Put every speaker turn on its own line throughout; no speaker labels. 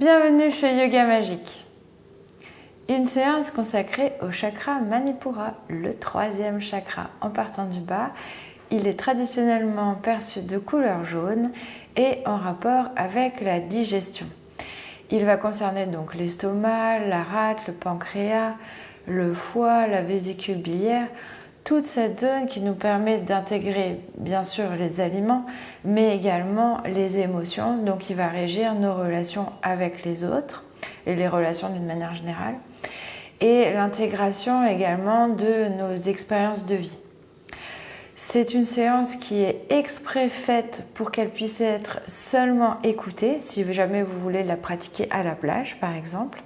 Bienvenue chez Yoga Magique. Une séance consacrée au chakra Manipura, le 3e chakra. En partant du bas, il est traditionnellement perçu de couleur jaune et en rapport avec la digestion. Il va concerner donc l'estomac, la rate, le pancréas, le foie, la vésicule biliaire, toute cette zone qui nous permet d'intégrer bien sûr les aliments, mais également les émotions. Donc il va régir nos relations avec les autres et les relations d'une manière générale, et l'intégration également de nos expériences de vie. C'est une séance qui est exprès faite pour qu'elle puisse être seulement écoutée, si jamais vous voulez la pratiquer à la plage par exemple,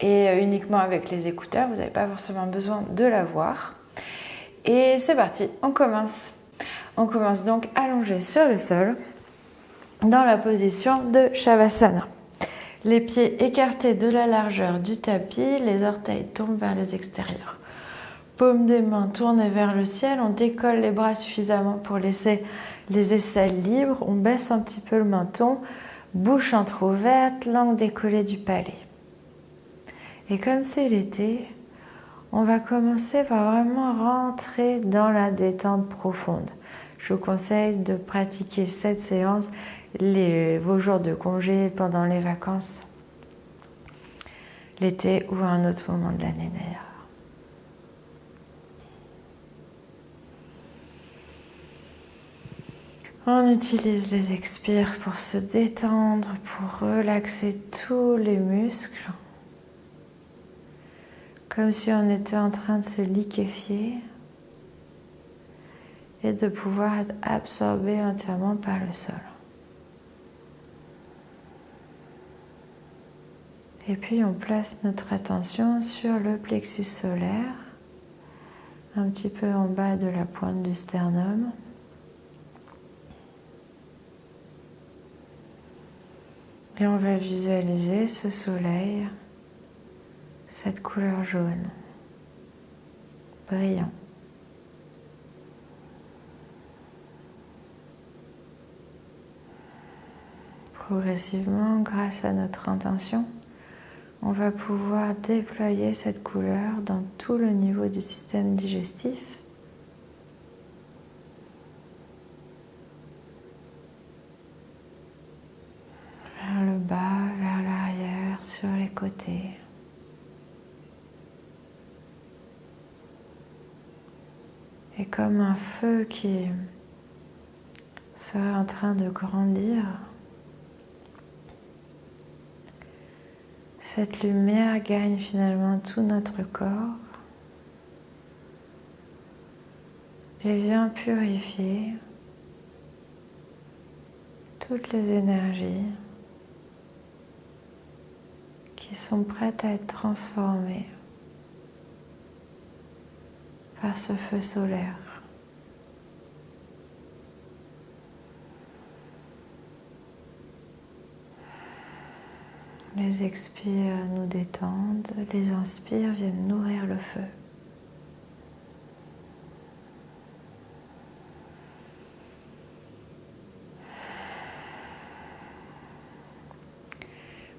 et uniquement avec les écouteurs, vous n'avez pas forcément besoin de la voir. Et c'est parti, on commence. On commence donc allongé sur le sol, dans la position de Shavasana. Les pieds écartés de la largeur du tapis, les orteils tombent vers les extérieurs. Paume des mains tournées vers le ciel, on décolle les bras suffisamment pour laisser les aisselles libres, on baisse un petit peu le menton, bouche entrouverte, langue décollée du palais. Et comme c'est l'été, on va commencer par vraiment rentrer dans la détente profonde. Je vous conseille de pratiquer cette séance vos jours de congé, pendant les vacances, l'été ou à un autre moment de l'année d'ailleurs. On utilise les expires pour se détendre, pour relaxer tous les muscles, comme si on était en train de se liquéfier et de pouvoir être absorbé entièrement par le sol. Et puis on place notre attention sur le plexus solaire, un petit peu en bas de la pointe du sternum. Et on va visualiser ce soleil, cette couleur jaune, brillant. Progressivement, grâce à notre intention, on va pouvoir déployer cette couleur dans tout le niveau du système digestif. Vers le bas, vers l'arrière, sur les côtés. Et comme un feu qui serait en train de grandir, cette lumière gagne finalement tout notre corps et vient purifier toutes les énergies qui sont prêtes à être transformées par ce feu solaire. Les expires nous détendent, les inspires viennent nourrir le feu.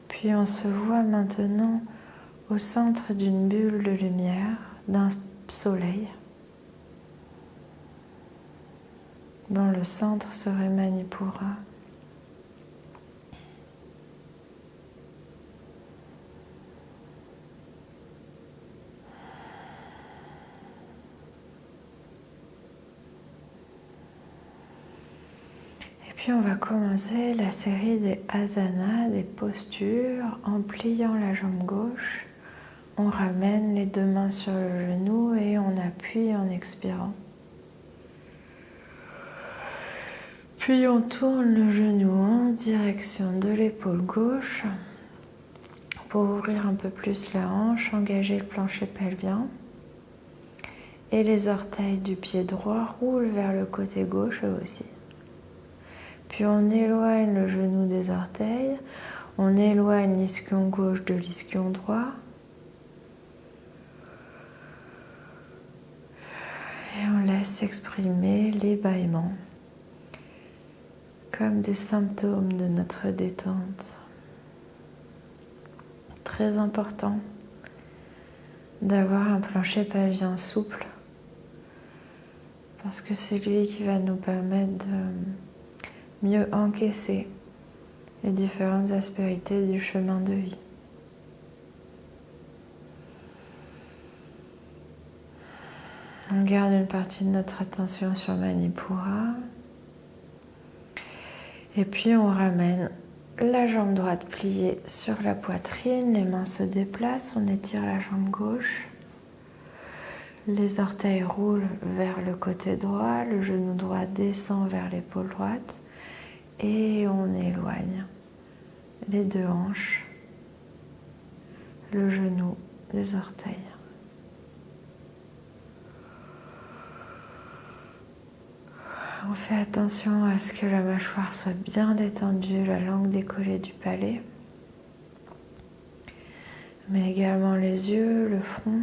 Puis on se voit maintenant au centre d'une bulle de lumière, d'un soleil, dont le centre serait Manipura. Puis on va commencer la série des asanas, des postures. En pliant la jambe gauche, on ramène les deux mains sur le genou et on appuie en expirant. Puis on tourne le genou en direction de l'épaule gauche pour ouvrir un peu plus la hanche, engager le plancher pelvien. Et les orteils du pied droit roulent vers le côté gauche eux aussi. Puis on éloigne le genou des orteils, on éloigne l'ischio gauche de l'ischio droit. Et on laisse s'exprimer les bâillements comme des symptômes de notre détente. très important d'avoir un plancher pelvien souple parce que c'est lui qui va nous permettre de mieux encaisser les différentes aspérités du chemin de vie. On garde une partie de notre attention sur Manipura. Et puis on ramène la jambe droite pliée sur la poitrine, les mains se déplacent, on étire la jambe gauche. Les orteils roulent vers le côté droit, le genou droit descend vers l'épaule droite et on éloigne les deux hanches, le genou des orteils. On fait attention à ce que la mâchoire soit bien détendue, la langue décollée du palais, mais également les yeux, le front.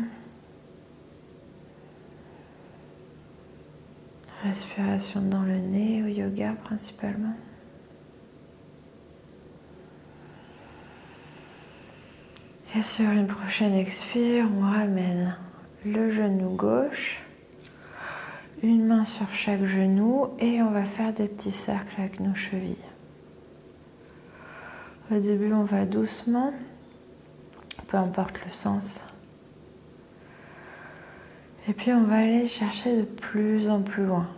Respiration dans le nez, au yoga principalement. Et sur une prochaine expire, on ramène le genou gauche, une main sur chaque genou et on va faire des petits cercles avec nos chevilles. Au début, on va doucement, peu importe le sens. Et puis on va aller chercher de plus en plus loin.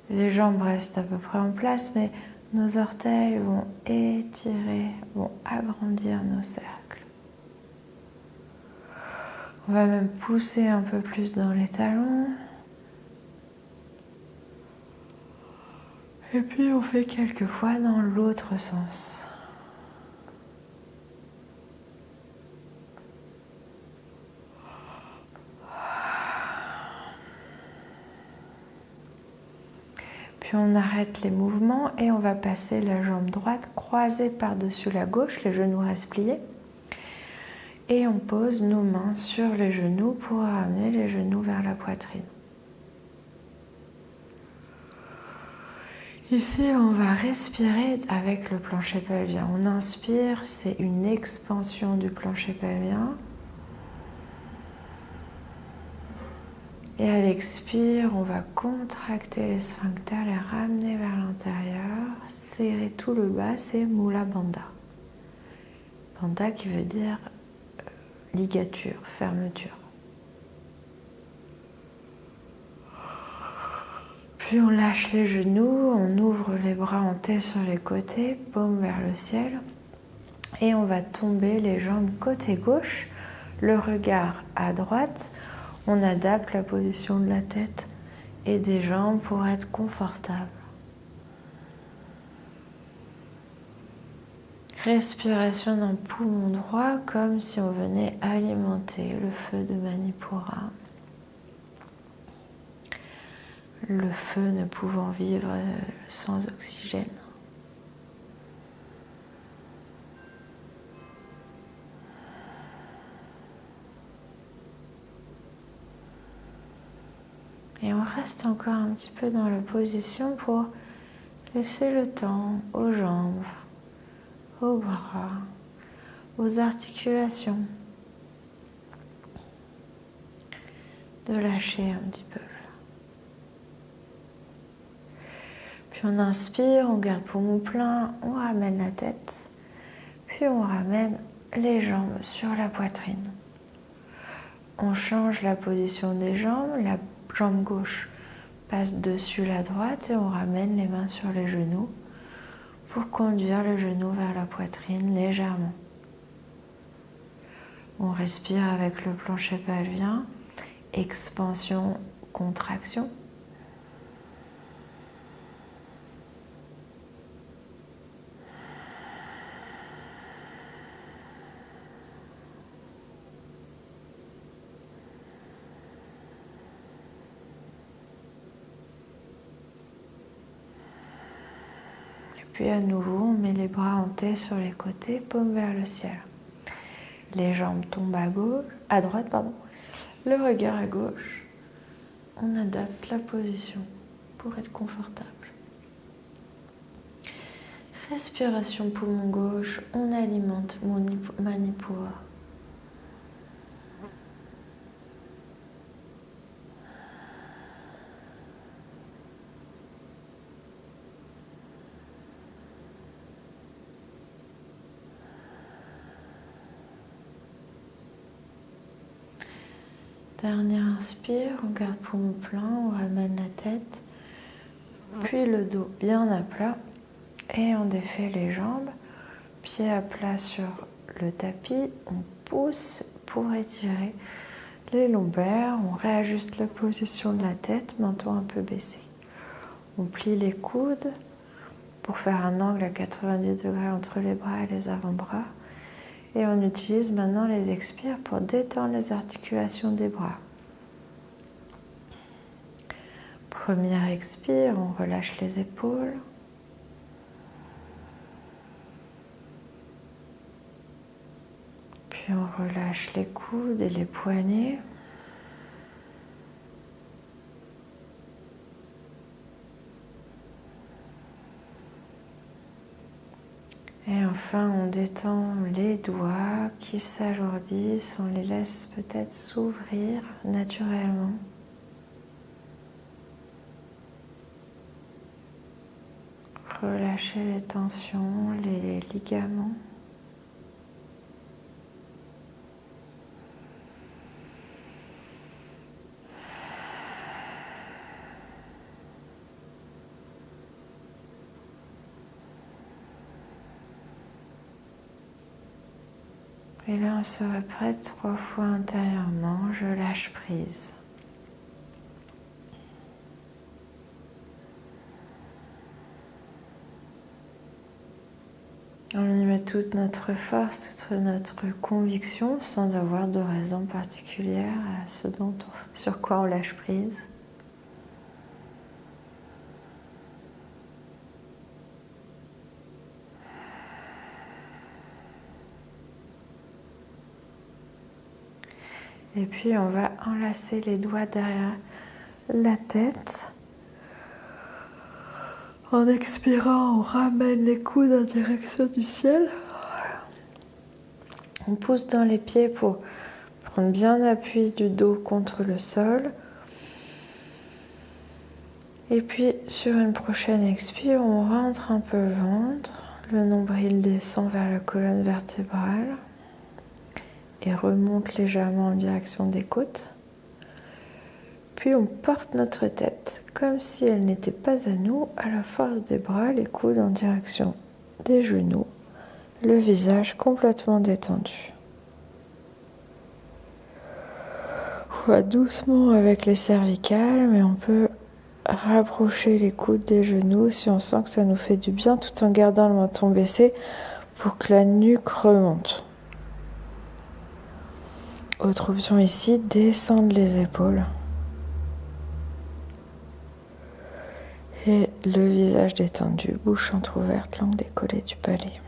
Les jambes restent à peu près en place, mais nos orteils vont étirer, vont agrandir nos cercles. On va même pousser un peu plus dans les talons. Et puis on fait quelques fois dans l'autre sens. Puis on arrête les mouvements et on va passer la jambe droite croisée par-dessus la gauche, les genoux restent pliés. Et on pose nos mains sur les genoux pour ramener les genoux vers la poitrine. Ici, on va respirer avec le plancher pelvien. On inspire, c'est une expansion du plancher pelvien. Et à l'expire, on va contracter les sphincters, les ramener vers l'intérieur, serrer tout le bas, c'est Mula Bandha. Bandha qui veut dire ligature, fermeture. Puis on lâche les genoux, on ouvre les bras en T sur les côtés, paume vers le ciel. Et on va tomber les jambes côté gauche, le regard à droite. On adapte la position de la tête et des jambes pour être confortable. Respiration dans le poumon droit comme si on venait alimenter le feu de Manipura. Le feu ne pouvant vivre sans oxygène. Et on reste encore un petit peu dans la position pour laisser le temps aux jambes, aux bras, aux articulations de lâcher un petit peu. Puis on inspire, on garde poumon plein, on ramène la tête, puis on ramène les jambes sur la poitrine. On change la position des jambes, la jambe gauche passe dessus la droite et on ramène les mains sur les genoux pour conduire le genou vers la poitrine légèrement. On respire avec le plancher pelvien, expansion, contraction. Puis à nouveau, on met les bras en T sur les côtés, paume vers le ciel. Les jambes tombent à droite, le regard à gauche. On adapte la position pour être confortable. Respiration poumon gauche, on alimente Manipura. Dernier inspire, on garde poumon plein, on ramène la tête, puis le dos bien à plat et on défait les jambes, pieds à plat sur le tapis, on pousse pour étirer les lombaires, on réajuste la position de la tête, menton un peu baissé. On plie les coudes pour faire un angle à 90 degrés entre les bras et les avant-bras. Et on utilise maintenant les expires pour détendre les articulations des bras. Premier expire, on relâche les épaules. Puis on relâche les coudes et les poignets. Et enfin, on détend les doigts qui s'alourdissent, on les laisse peut-être s'ouvrir naturellement. Relâchez les tensions, les ligaments. Et là, on se répète 3 fois intérieurement, je lâche prise. On y met toute notre force, toute notre conviction, sans avoir de raison particulière à sur quoi on lâche prise. Et puis on va enlacer les doigts derrière la tête. En expirant, on ramène les coudes en direction du ciel. On pousse dans les pieds pour prendre bien appui du dos contre le sol. Et puis sur une prochaine expire, on rentre un peu le ventre. Le nombril descend vers la colonne vertébrale et remonte légèrement en direction des côtes. Puis on porte notre tête comme si elle n'était pas à nous, à la force des bras, les coudes en direction des genoux, le visage complètement détendu. On va doucement avec les cervicales, mais on peut rapprocher les coudes des genoux si on sent que ça nous fait du bien, tout en gardant le menton baissé pour que la nuque remonte. Autre option ici, descendre les épaules. Et le visage détendu, bouche entrouverte, langue décollée du palais.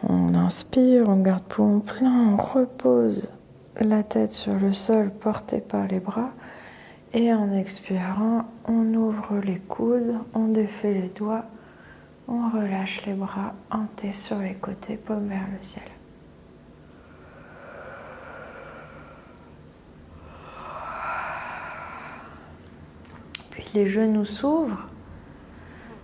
On inspire, on garde poumon plein, on repose la tête sur le sol portée par les bras. Et en expirant, on ouvre les coudes, on défait les doigts, on relâche les bras, hantés sur les côtés, paume vers le ciel. Puis les genoux s'ouvrent,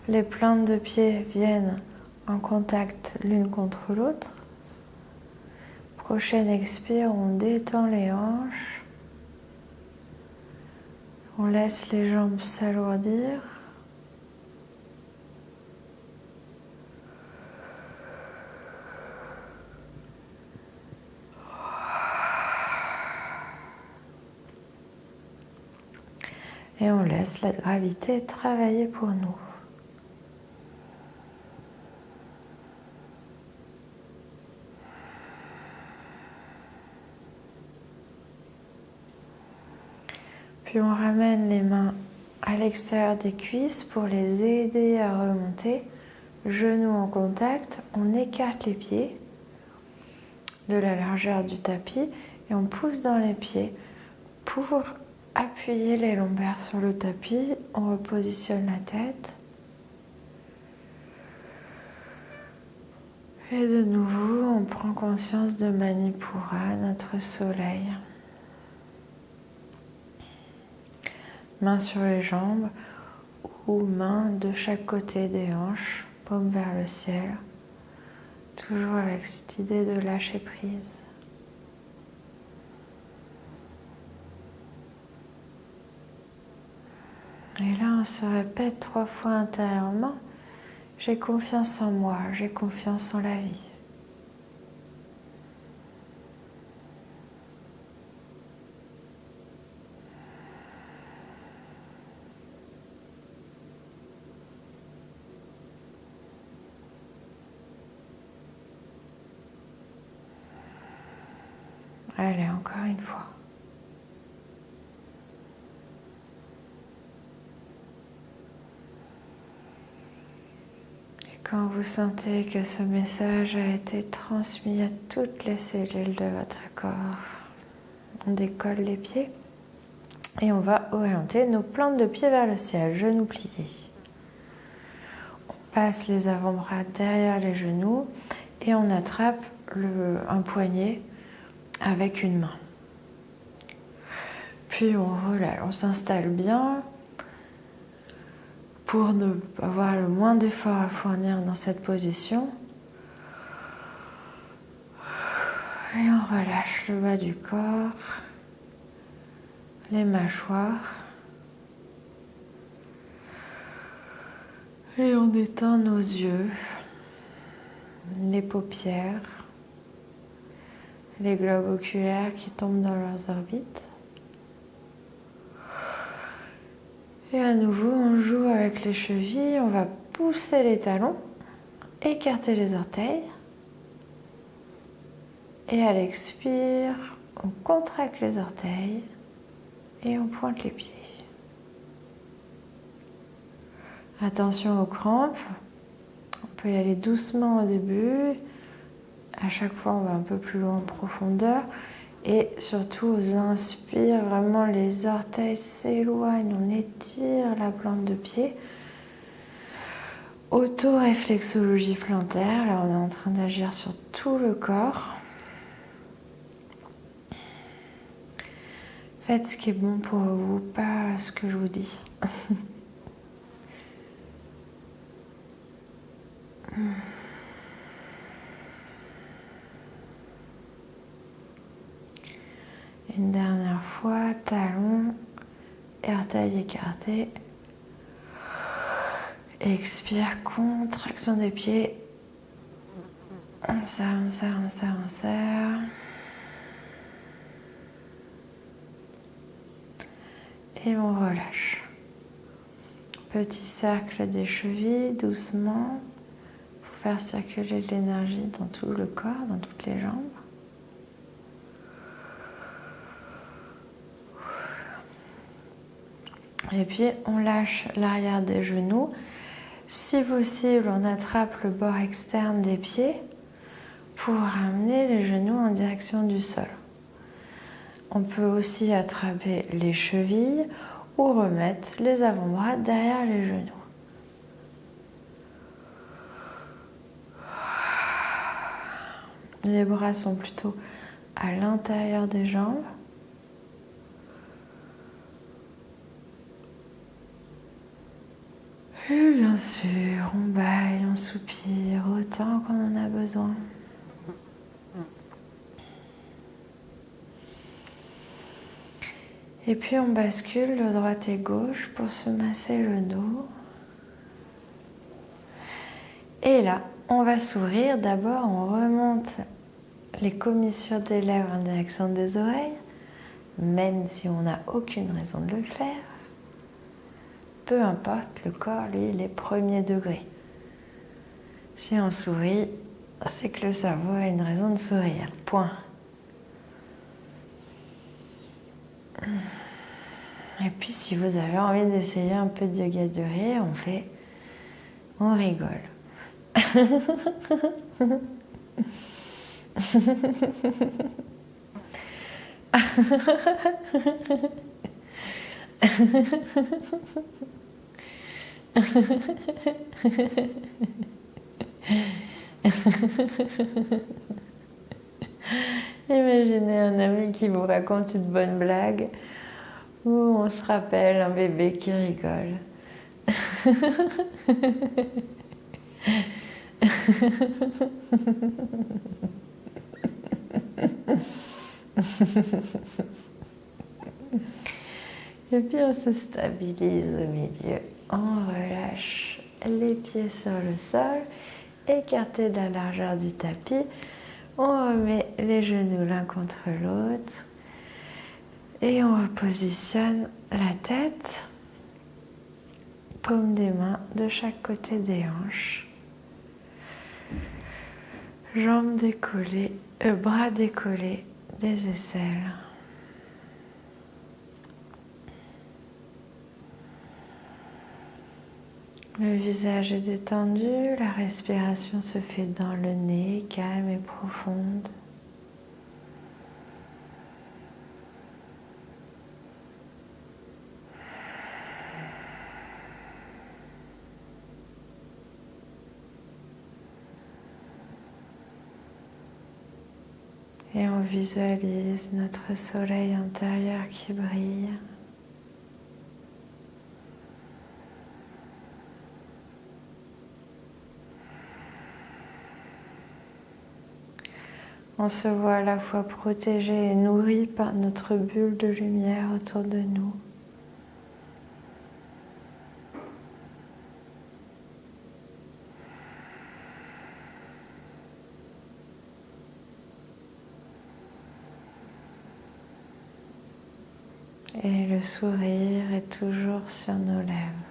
les plantes de pieds viennent en contact l'une contre l'autre. Prochaine expire, on détend les hanches. On laisse les jambes s'alourdir. Et on laisse la gravité travailler pour nous. Puis on ramène les mains à l'extérieur des cuisses pour les aider à remonter. Genoux en contact, on écarte les pieds de la largeur du tapis et on pousse dans les pieds pour appuyer les lombaires sur le tapis. On repositionne la tête. Et de nouveau, on prend conscience de Manipura, notre soleil. Mains sur les jambes ou mains de chaque côté des hanches, paume vers le ciel. toujours avec cette idée de lâcher prise. Et là, on se répète 3 fois intérieurement, j'ai confiance en moi, j'ai confiance en la vie. Allez, encore une fois. Et quand vous sentez que ce message a été transmis à toutes les cellules de votre corps, on décolle les pieds et on va orienter nos plantes de pied vers le ciel, genoux pliés. On passe les avant-bras derrière les genoux et on attrape un poignet avec une main. Puis on relâche, on s'installe bien pour ne avoir le moins d'efforts à fournir dans cette position. Et on relâche le bas du corps, les mâchoires. Et on détend nos yeux, les paupières, les globes oculaires qui tombent dans leurs orbites. Et à nouveau, on joue avec les chevilles, on va pousser les talons, écarter les orteils. Et à l'expire, on contracte les orteils et on pointe les pieds. Attention aux crampes, on peut y aller doucement au début. À chaque fois, on va un peu plus loin en profondeur. Et surtout, aux inspires, vraiment les orteils s'éloignent, on étire la plante de pied. Auto-réflexologie plantaire, là on est en train d'agir sur tout le corps. Faites ce qui est bon pour vous, pas ce que je vous dis. Une dernière fois, talons et orteils écartés. Expire, contraction des pieds. On serre, on serre, on serre, on serre. Et on relâche. Petit cercle des chevilles, doucement, pour faire circuler de l'énergie dans tout le corps, dans toutes les jambes. Et puis on lâche l'arrière des genoux. Si possible, on attrape le bord externe des pieds pour ramener les genoux en direction du sol. On peut aussi attraper les chevilles ou remettre les avant-bras derrière les genoux. Les bras sont plutôt à l'intérieur des jambes. Et bien sûr, on bâille, on soupire autant qu'on en a besoin. Et puis on bascule de droite et gauche pour se masser le dos. Et là, on va sourire. D'abord, on remonte les commissures des lèvres en direction des oreilles, même si on n'a aucune raison de le faire. Peu importe, le corps, lui, il est premier degré. Si on sourit, c'est que le cerveau a une raison de sourire. Point. Et puis, si vous avez envie d'essayer un peu de yoga du rire, on rigole. Imaginez un ami qui vous raconte une bonne blague ou on se rappelle un bébé qui rigole. Et puis on se stabilise au milieu. On relâche les pieds sur le sol, écartés de la largeur du tapis. On remet les genoux l'un contre l'autre et on repositionne la tête, paume des mains de chaque côté des hanches, jambes décollées, bras décollés des aisselles. Le visage est détendu, la respiration se fait dans le nez, calme et profonde. Et on visualise notre soleil intérieur qui brille. On se voit à la fois protégé et nourri par notre bulle de lumière autour de nous. Et le sourire est toujours sur nos lèvres.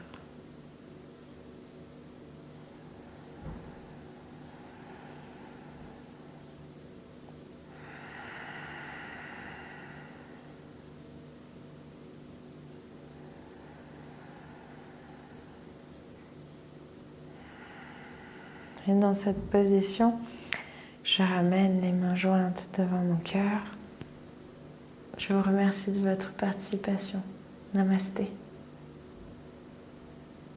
Et dans cette position, je ramène les mains jointes devant mon cœur. Je vous remercie de votre participation. Namasté.